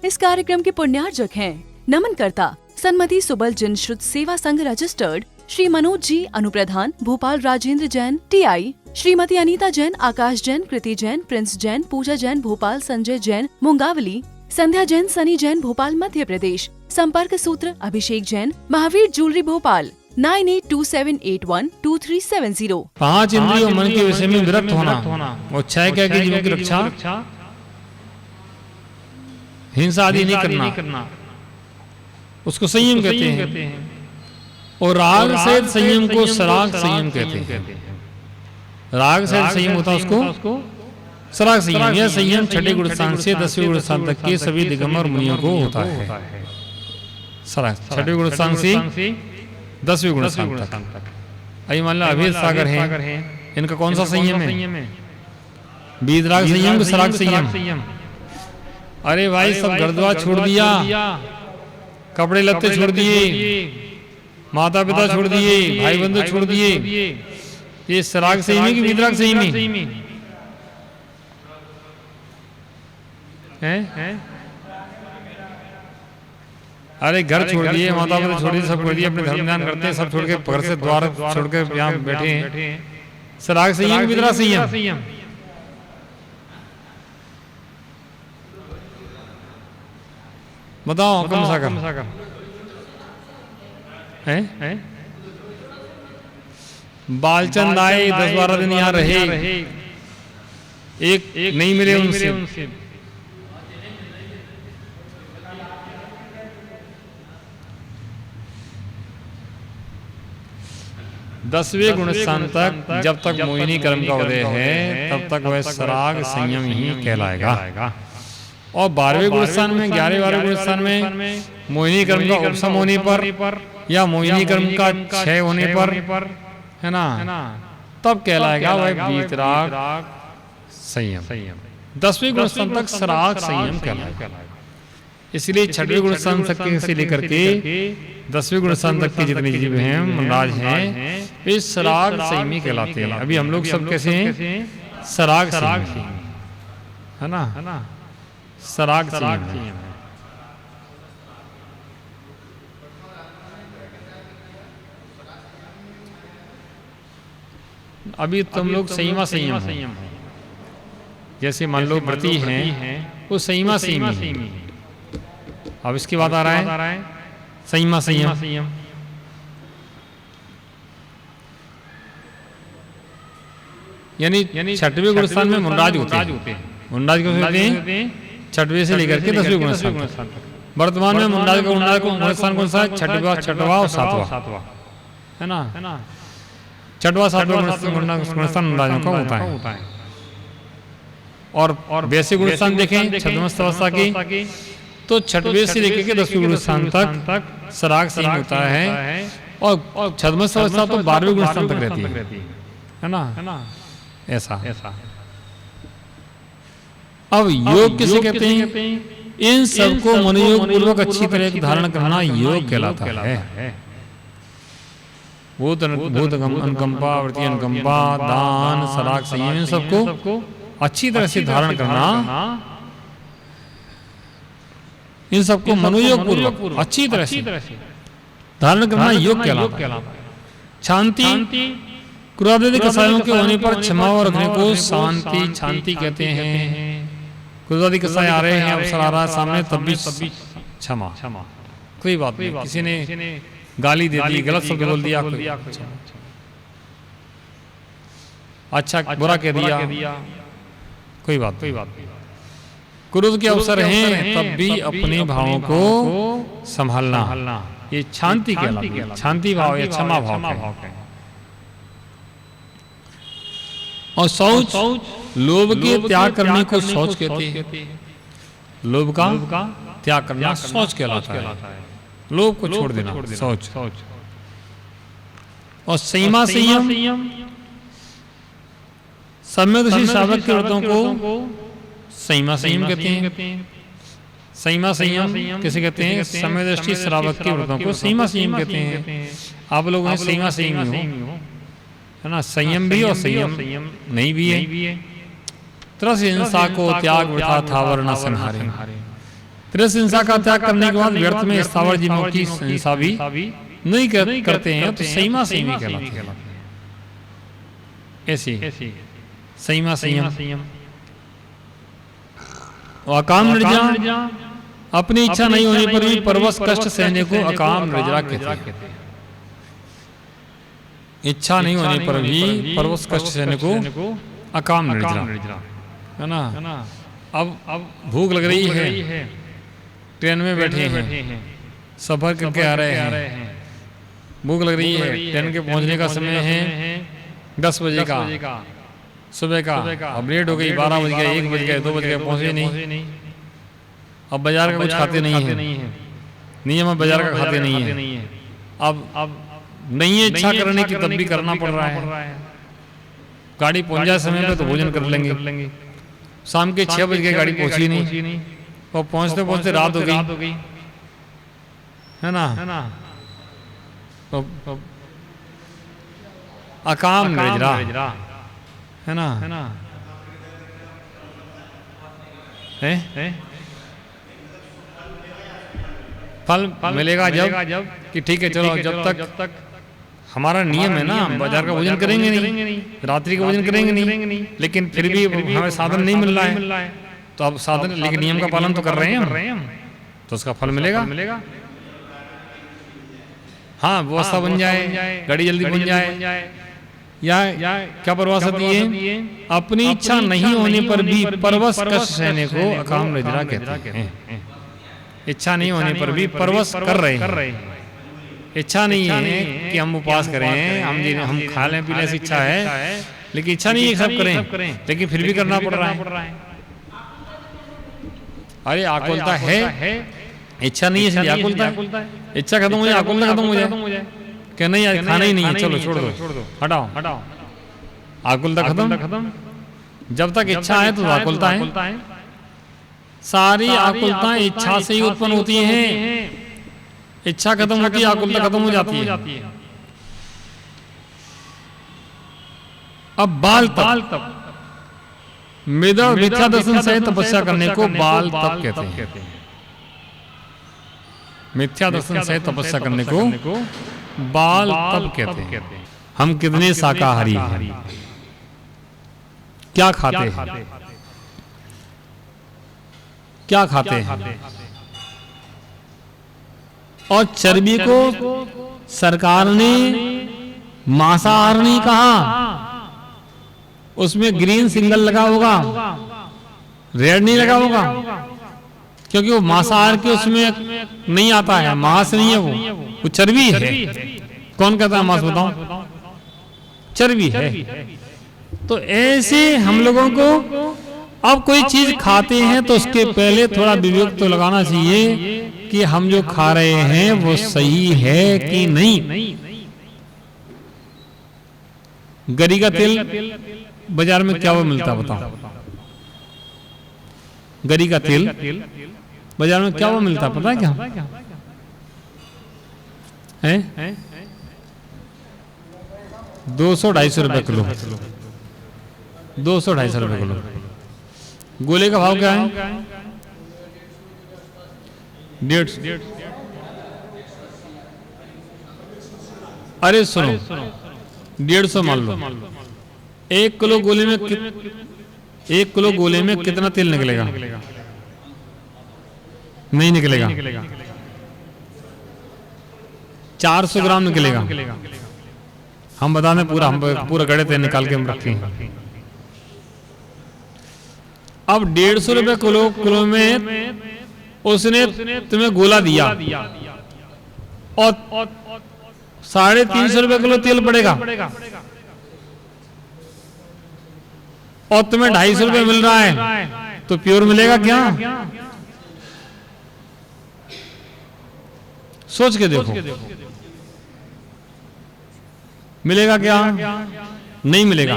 इस कार्यक्रम के पुण्यार्जक हैं नमन करता सन्मति सुबल जन श्रुत सेवा संघ रजिस्टर्ड श्री मनोज जी अनुप्रधान, भोपाल राजेंद्र जैन TI, श्रीमती अनीता जैन, आकाश जैन, कृति जैन, प्रिंस जैन, पूजा जैन भोपाल, संजय जैन मुंगावली, संध्या जैन, सनी जैन भोपाल मध्य प्रदेश। संपर्क सूत्र अभिषेक जैन, महावीर ज्वेलरी भोपाल 9827812370। 5 इंद्रियों मन के विषय में विरक्त होना और 6 क्या की जीवन की रक्षा, हिंसा आदि नहीं करना, उसको संयम कहते हैं। और राग सहित संयम को सराग संयम कहते हैं। राग सहित संयम होता है उसको सराग संयम। यह संयम 6ठे गुण स्थान से 10वें गुण स्थान तक के सभी दिगंबर मुनियों को होता है। सराग 6ठे गुण स्थान से 10वें गुण स्थान तक। अभी मान लो अभेद सागर है, इनका कौन सा संयम है? बीतराग संयम, सराग संयम। अरे भाई सब घर द्वार छोड़ दिया, कपड़े लत्ते छोड़ दिए, माता पिता छोड़ दिए, भाई बंधु छोड़ दिए, ये सराग संयमी की बीतराग संयमी है? अरे घर छोड़ दिए, माता पिता छोड़ दिए, सब छोड़ दिए, अपने धर्म ध्यान करते हैं, सब छोड़ के घर से द्वार छोड़ के यहाँ बैठे हैं। सराग संयम, बीतराग संयम। बताओ कम सागर है? बालचंद आए, 10-12 दिन यहाँ रहे, एक नहीं मिले उनसे। 10वें गुण स्थान तक जब तक मोहिनी कर्म का उदय है तब तक वह सराग संयम ही कहलाएगा। और 12वें गुण स्थान में, 11-12वें गुण स्थान में मोहिनी कर्म का उपशम होने पर या मोहिनी कर्म का क्षय होने पर, है ना, तब कहलाएगा वह बीतराग संयम। 10वें गुण स्थान तक सराग संयम कहलाएगा। इसलिए 6ठे गुण स्थान तक से लेकर के 10वें गुण स्थान तक के जितने जीव हैं, मनराज हैं, वे सराग संयमी कहलाते हैं। अभी हम लोग सब कैसे हैं? सराग संयमी, है ना, सराग संयम है। अभी तुम लोग संयमा संयम हो। जैसे मान लो व्रती हैं, वो संयमा संयमी है। अब इसके बाद आ रहा है संयमा संयम। यानी 6ठवें गुण स्थान में मुंडराज होते हैं। मुंडराज को कहते हैं 6ठवें से लेकर के 10वें गुण स्थान तक। वर्तमान में मुंडराज का गुण स्थान कौन सा है? 6ठवां और 7वां, है ना। 6वां 7वां गुण स्थान मुंडराजों का होता है। और वैसे गुण स्थान देखें छद्मस्त अवस्था की, तो 6ठवें से लेकर के 10वें गुण स्थान तक सराग संयम होता है। और छद्मस्त अवस्था तो 12वें गुण स्थान तक रहती है ना, ऐसा। अब योग किसे कहते हैं? इन सबको मनोयोग पूर्वक अच्छी तरह धारण करना योग कहलाता है। भूत अनुकंपा, वृत्ति अनुकंपा, दान, सराग संयम, इन सबको अच्छी तरह से धारण करना, इन सबको मनोयोग पूर्वक अच्छी तरह से धारण करना योग कहलाता है। शांति, क्रोधादि कसायों के होने पर क्षमा रखने को शांति कहते हैं। क्रोधादि कसाय आ रहे हैं, अवसर आ रहा है सामने, तब भी क्षमा, कोई बात नहीं। किसी ने गाली दे दी, गलत शब्द बोल दिया, अच्छा बुरा कह दिया, कोई बात नहीं। क्रोध के अवसर हैं तब भी अपने भावों को संभालना, ये शांति कहलाती है। शांति भाव या क्षमा भाव है। और शौच, लोभ के त्याग करने को शौच कहते हैं। लोभ का त्याग करना शौच कहलाता है। लोभ को छोड़ देना शौच। और संयमा संयम, सम्यदर्शी श्रावक के व्रतों को संयमा संयम कहते हैं। संयमा संयम किसे कहते हैं? सम्यदर्शी श्रावक के व्रतों को संयमा संयम कहते हैं। आप लोग संयमा संयमी हो, है ना। संयम भी और संयम नहीं भी है। त्रस हिंसा को त्याग वृथा था वरना संहारे, तिरस हिंसा का त्याग करने के बाद व्यर्थ में स्थावर जीवों की हिंसा भी नहीं करते हैं तो संयमा संयमी कहलाते हैं। ऐसी संयमा संयम। अकाम निर्जरा, अपनी इच्छा नहीं होने पर भी परवश कष्ट सहने को अकाम निर्जरा कहते हैं। इच्छा नहीं होने पर भी परवश कष्ट सहने को अकाम निर्जरा है ना। अब भूख लग रही है, ट्रेन में बैठे हैं, सफर करके आ रहे हैं, भूख लग रही है, ट्रेन के पहुंचने का समय है 10 बजे का सुबह का, अब लेट हो गई, 12 बज गए, 1 बज गए, 2 बज गए, पहुंचे नहीं। अब बाजार का कुछ खाते नहीं है, नियम बाजार का खाते नहीं है। अब नहीं है इच्छा करने की तब भी करना पड़ रहा है। गाड़ी पहुंच जाए समय पे तो भोजन कर लेंगे। शाम के 6 बज गए, गाड़ी पहुंची नहीं और पहुंचते पहुंचते रात हो गई है ना। तो अकाम निर्जरा है ना। है फल मिलेगा जब कि ठीक है चलो, जब तक हमारा नियम है ना, बाजार का भोजन करेंगे नहीं, रात्रि का भोजन करेंगे नहीं, लेकिन फिर भी हमें साधन नहीं मिल रहा है, तो अब साधन लेकिन नियम का पालन तो कर रहे हैं हम, तो उसका फल मिलेगा। हाँ, व्यवस्था बन जाए, गाड़ी जल्दी बन जाए, या क्या परवाह होती है, अपनी इच्छा नहीं होने पर भी परवश कष्ट सहने को अकाम निर्जरा कहते हैं। इच्छा नहीं होने पर भी परवश कर रहे हैं। इच्छा नहीं है कि हम उपवास करें, हम खा लें पी लें, ऐसी इच्छा है, लेकिन इच्छा नहीं है सब करें, लेकिन फिर भी करना पड़ रहा है। अरे आकुलता है, इच्छा नहीं है इसलिए आकुलता है। इच्छा खत्म हो जाए, आकुलता खत्म हो जाए, क्या नहीं यार खाना ही नहीं है, चलो छोड़ दो, हटाओ, आकुलता खत्म। जब तक इच्छा है तो आकुलता है। सारी आकुलताएं इच्छा से ही उत्पन्न होती हैं। इच्छा खत्म होती है, आकुलता खत्म हो जाती है। अब बाल तप, मिथ्या दर्शन से तपस्या करने को बाल तप कहते हैं। मिथ्या दर्शन से तपस्या करने को बाल तप कहते हैं। हम कितने शाकाहारी हैं, क्या खाते हैं, क्या खाते हैं। और चर्बी को सरकार ने मांसाहार नहीं कहा, उसमें ग्रीन सिग्नल लगा होगा, रेड नहीं लगा होगा, क्योंकि वो मांसाहार के उसमें नहीं आता है, मांस नहीं है, वो चर्बी है। कौन कहता है मांस, बताओ, चर्बी है। तो ऐसे हम लोगों को अब कोई चीज खाते हैं तो उसके पहले थोड़ा विवेक तो लगाना चाहिए कि हम जो खा रहे हैं वो सही है कि नहीं। गरी का तेल बाजार में क्या वो मिलता है बताओ, गरी का तेल बाजार में क्या वो मिलता है पता है क्या है? 200-250 रुपए किलो, 200-250 रुपए किलो। गोले का भाव क्या है? 150। अरे सुनो, 150 मान लो, 1 किलो गोले में 1 किलो गोले में कितना तेल निकलेगा? नहीं निकलेगा, 400 ग्राम निकलेगा। हम बता दें, पूरा गड़े तेल निकाल के हम रखे हैं। अब 150 रुपए किलो में उसने तुम्हें गोला दिया और 350 रुपए किलो तेल पड़ेगा और तुम्हें 250 रुपए मिल रहा है, तो प्योर मिलेगा क्या? सोच के देखो, मिलेगा क्या? नहीं मिलेगा।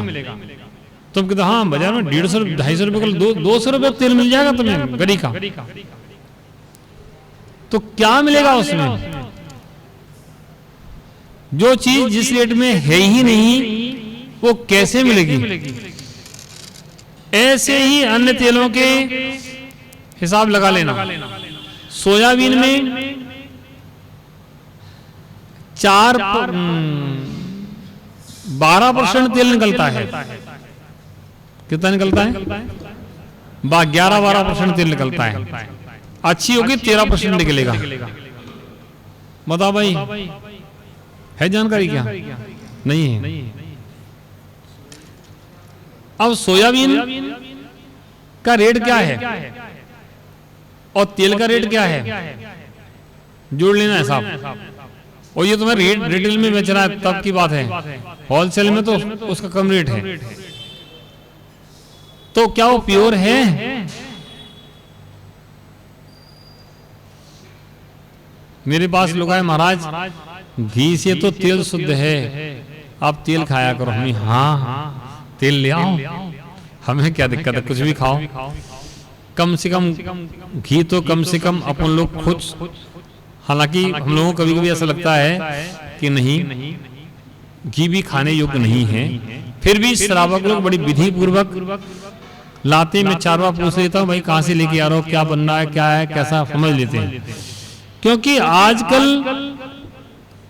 तुम कहते हाँ बाजार में 150-250 रुपए किलो 200 रुपए तेल मिल जाएगा तुम्हें गरी का, तो क्या मिलेगा उसमें? जो चीज जिस रेट में है ही नहीं वो कैसे मिलेगी? ऐसे ही अन्य तेलों के हिसाब लगा लेना। सोयाबीन में 12% तेल निकलता है। कितना निकलता है? 11-12% तेल निकलता है। अच्छी होगी 13% निकलेगा। बताओ भाई, है जानकारी क्या? नहीं है। अब सोयाबीन का रेट क्या है और तेल का रेट क्या है, जोड़ लेना है साहब। और ये तुम्हें रेट रिटेल में बेच रहा है तब की बात है, होलसेल में तो उसका कम रेट है। तो क्या वो प्योर है? मेरे पास लोग आए, महाराज घी से तो तेल शुद्ध है, आप तेल खाया करो। हमें हाँ तेल ले आओ, हमें क्या दिक्कत है, कुछ भी खाओ, कम से कम घी तो कम से कम अपन लोग खुद। हालांकि हम लोगों को कभी कभी ऐसा लगता है कि नहीं, घी भी खाने योग्य नहीं है, फिर भी श्रावक लोग बड़ी विधि पूर्वक लाते। मैं 4 बार पूछ लेता हूँ, भाई कहाँ से लेके आ रहा हो, क्या बन रहा है, क्या है, कैसा, समझ लेते हैं। क्योंकि आजकल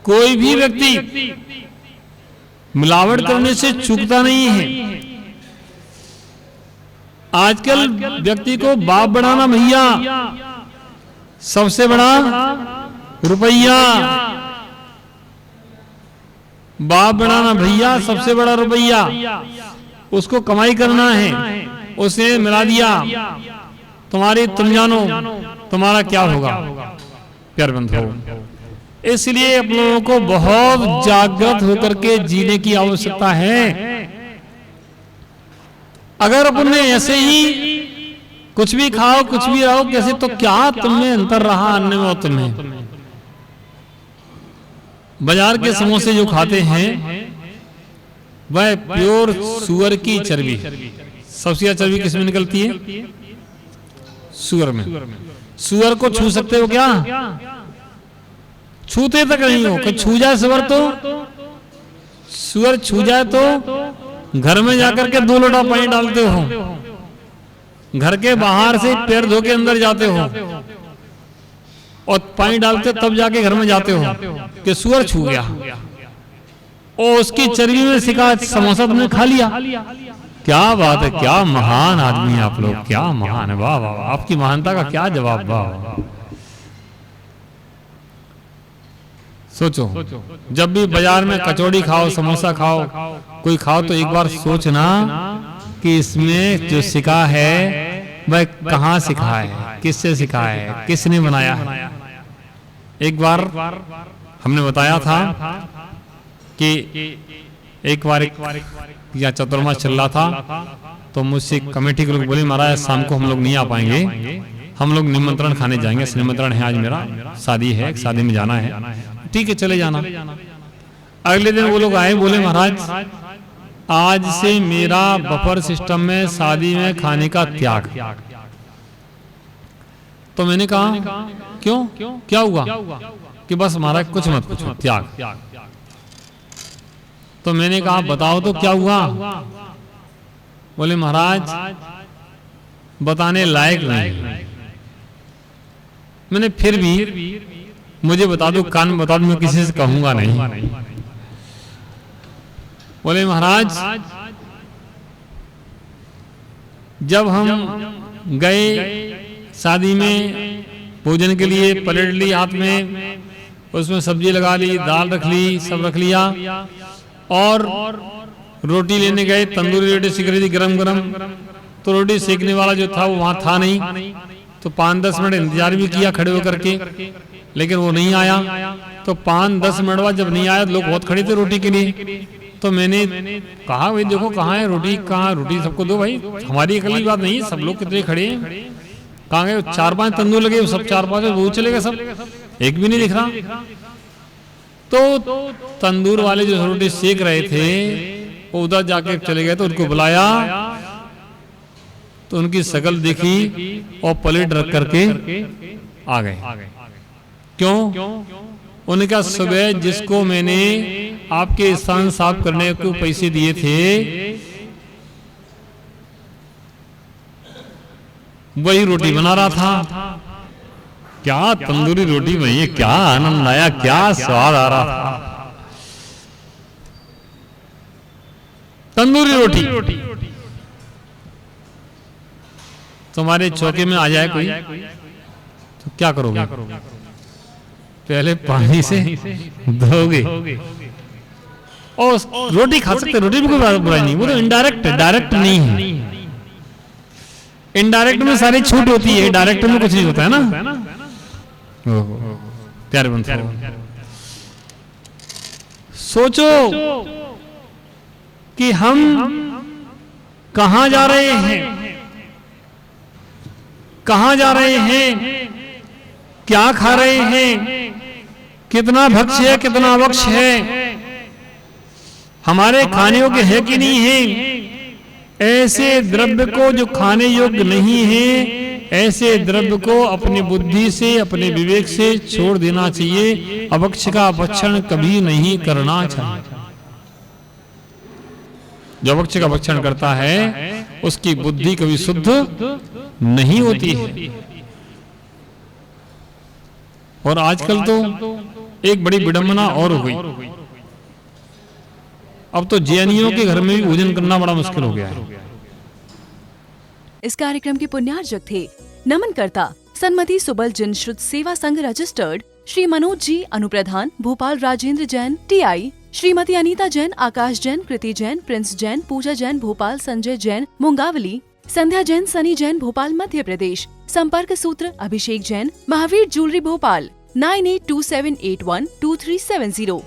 कोई भी व्यक्ति मिलावट करने से चूकता नहीं है। आजकल व्यक्ति को बाप बनाना भैया सबसे बड़ा रुपया, बाप बनाना भैया सबसे बड़ा रुपया। उसको कमाई करना है, उसने मिला दिया, तुम जानो तुम्हारा क्या होगा। प्यारे बंधुओं, इसलिए आप लोगों को बहुत जागृत होकर के जीने की आवश्यकता है। अगर अपन ने ऐसे ही कुछ भी खाओ, कुछ भी रहो कैसे, तो क्या तुमने अंतर रहा अन्न में और तुम्हें? बाजार के समोसे जो खाते हैं वह प्योर सुअर की चर्बी। सबसे ज्यादा चर्बी किसमें निकलती है? सुअर में। सुअर को छू सकते हो क्या? छूते तक नहीं हो। कि छू जाए सुअर तो, सुअर छू जाए तो घर में जाकर के 2 लोटा पानी डालते हो, घर के बाहर से पैर धो के अंदर जाते हो और पानी डालते तब जाके घर में जाते हो कि सुअर छू गया। और उसकी चर्बी में सिका समोसा तुमने खा लिया। क्या बात है, क्या महान आदमी आप लोग, क्या महान है, वाह वाह, आपकी महानता का क्या जवाब, वाह। सोचो, जब भी बाजार में कचौड़ी खाओ, समोसा खाओ, कोई खाओ, तो एक बार सोचना कि इसमें जो सिका है वह कहाँ सिखा है, किससे सिखा है, किसने बनाया है। एक बार हमने बताया था कि एक बार या चतुर्मास चल रहा था, तो मुझसे कमेटी के लोग बोले, महाराज शाम को हम लोग नहीं आ पाएंगे, हम लोग निमंत्रण खाने जाएंगे, निमंत्रण है आज मेरा, शादी है, शादी में जाना है। ठीक है, चले जाना। अगले दिन वो लोग आए, बोले महाराज आज से मेरा बफर सिस्टम में शादी में खाने का त्याग। तो मैंने कहा क्यों, क्या हुआ? कि बस महाराज कुछ मत पूछो, त्याग। तो मैंने कहा बताओ तो क्या हुआ? बोले महाराज बताने लायक नहीं। मैंने फिर भी मुझे बता दो, कान में बता दो, मैं किसी से कहूंगा नहीं। बोले महाराज जब हम गए शादी में भोजन के लिए, प्लेट ली हाथ में, उसमें सब्जी लगा ली, दाल रख ली, सब रख लिया, और रोटी लेने गए, तंदूरी रोटी सेक रही थी गरम गरम। तो रोटी सेकने वाला जो था वो वहां था नहीं, तो 5-10 मिनट इंतजार भी किया खड़े होकर के, लेकिन वो नहीं आया। तो 5-10 मिनट बाद जब नहीं आया, लोग बहुत खड़े थे रोटी के लिए। तो मैंने कहा भाई देखो कहाँ है रोटी, कहाँ रोटी सबको दो भाई, हमारी अकेली बात नहीं, सब लोग कितने खड़े हैं, कहाँ गए? 4-5 तंदूर लगे, सब 4-5 वो चले गए, सब एक भी नहीं दिख रहा। तो तंदूर वाले जो रोटी सेक रहे थे वो उधर जाके चले गए, तो उनको बुलाया, तो उनकी शक्ल देखी और प्लेट रख करके आ गए। क्यों? उन्होंने कहा सुबह जिसको मैंने आपके स्थान साफ करने को पैसे दिए थे वही रोटी बना रहा था, क्या तंदूरी रोटी बनी है, क्या आनंद आया, क्या स्वाद आ रहा था। तंदूरी रोटी तुम्हारे चौके में आ जाए कोई तो क्या करोगे? पहले पानी से धोगे और रोटी खा सकते, रोटी में कोई बुराई नहीं, वो तो इनडायरेक्ट है, डायरेक्ट नहीं है। इनडायरेक्ट में सारी छूट होती है, डायरेक्ट में कुछ नहीं होता है ना। प्यारे बंधुओं, सोचो कि हम कहां जा रहे हैं, कहां जा रहे हैं, क्या खा रहे हैं, कितना भक्ष्य है, कितना अभक्ष्य है, हमारे खाने योग्य है कि नहीं है। ऐसे द्रव्य को जो खाने योग्य नहीं है, ऐसे द्रव्य को अपनी बुद्धि से, अपने विवेक से छोड़ देना चाहिए। अभक्ष्य का भक्षण कभी नहीं करना चाहिए। जो अभक्ष्य का भक्षण करता है उसकी बुद्धि कभी शुद्ध नहीं होती है। और आजकल तो एक बड़ी विडंबना और हो गई, अब तो जैनियों के घर में भी भोजन करना बड़ा मुश्किल हो गया है। इस कार्यक्रम के पुण्यार्जक थे नमन करता सन्मति सुबल जन श्रुत सेवा संघ रजिस्टर्ड श्री मनोज जी अनुप्रधान, भोपाल राजेंद्र जैन टीआई, श्रीमती अनीता जैन, आकाश जैन, कृति जैन, प्रिंस जैन, पूजा जैन भोपाल, संजय जैन मुंगावली, संध्या जैन, सनी जैन भोपाल मध्य प्रदेश। संपर्क सूत्र अभिषेक जैन, महावीर ज्वेलरी भोपाल 9827812370।